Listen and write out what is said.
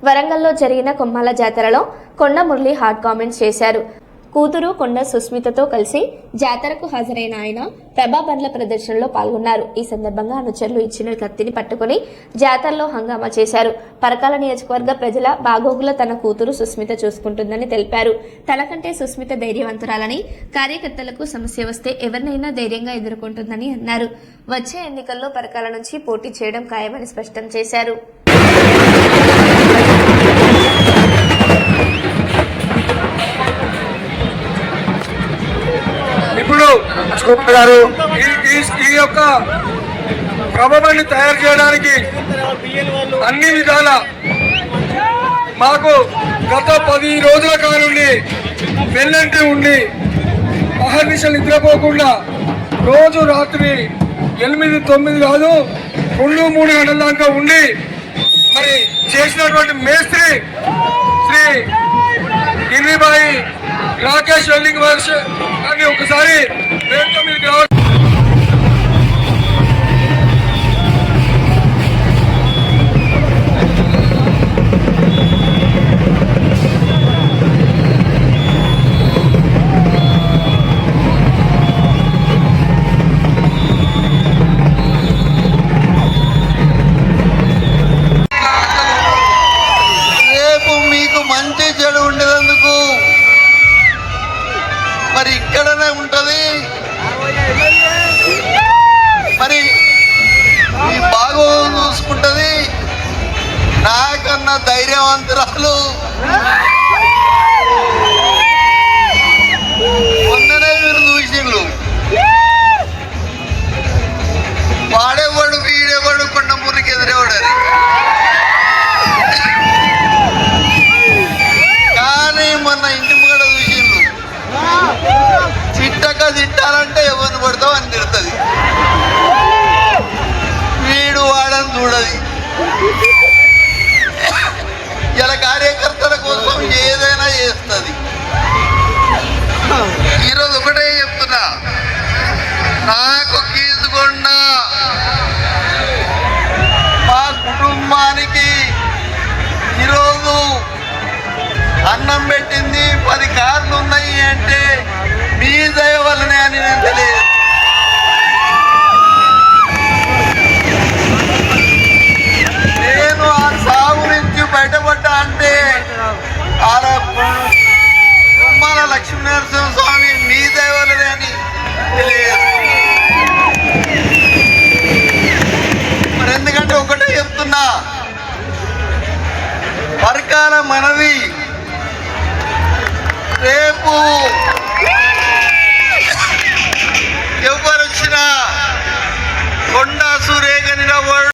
వరంగల్లో జరిగిన కొమ్మాల జాతరలో కొండ మురళి హాట్ కామెంట్స్ చేశారు. కూతురు కొండ సుస్మితతో కలిసి జాతరకు హాజరైన ఆయన ప్రభా బండ్ల ప్రదర్శనలో పాల్గొన్నారు. ఈ సందర్భంగా అనుచరులు ఇచ్చిన కత్తిని పట్టుకుని జాతరలో హంగామా చేశారు. పరకాల నియోజకవర్గ ప్రజల బాగోగుల తన కూతురు సుస్మిత చూసుకుంటుందని తెలిపారు. తనకంటే సుస్మిత ధైర్యవంతురాలని, కార్యకర్తలకు సమస్య వస్తే ఎవరినైనా ధైర్యంగా ఎదుర్కొంటుందని అన్నారు. వచ్చే ఎన్నికల్లో పరకాల నుంచి పోటీ చేయడం ఖాయమని స్పష్టం చేశారు. ఇప్పుడు గారు ఈ యొక్క ప్రభావాన్ని తయారు చేయడానికి అన్ని విధాల మాకు గత 10 రోజుల కానుండి వెన్నంటి ఉండి అహర్నిశలు నిద్రపోకుండా రోజు రాత్రి 8-9 కాదు 2-3 గంటల దాకా ఉండి మరి చేసినటువంటి మేస్త్రి శ్రీ గిరిబాయి రాకేష్ వెల్డింగ్ వర్క్స్ అని ఒకసారి పేరుతో మీకు రావాలి. మరి ఇక్కడనే ఉంటది. మరి ఈ బాగో చూసుకుంటది. నాకన్నా ధైర్యవంతురాలు మొన్ననే మీరు చూసిండ్రు. వాడేవాడు వీడేవాడు కొండ మురికి ఎదురేవాడని, కానీ మొన్న ఇంటి ముంగడ చూసిండ్రు. చిట్టక తిట్టాలంటే ఎవరిని పడతావు అని తిడుతుంది. వీడు వాడని చూడది. ఇలా కార్యకర్తల కోసం ఏదైనా చేస్తుంది. ఈరోజు ఒకటే చెప్తున్నా, నాకు కీసుకొండ మా కుటుంబానికి ఈరోజు అన్నం పెట్టింది 10 కార్లు ఉన్నాయి అంటే మీ దయ వల్లనే అని నేను తెలియదు. నేను ఆ సాగు నుంచి బయటపడ్డా అంటే కుమ్మాల లక్ష్మీనరసింహ స్వామి మీ దయ వల్లనే అని తెలియదు. మరి ఎందుకంటే ఒకటే చెప్తున్నా, పరకాల మనవి రేపు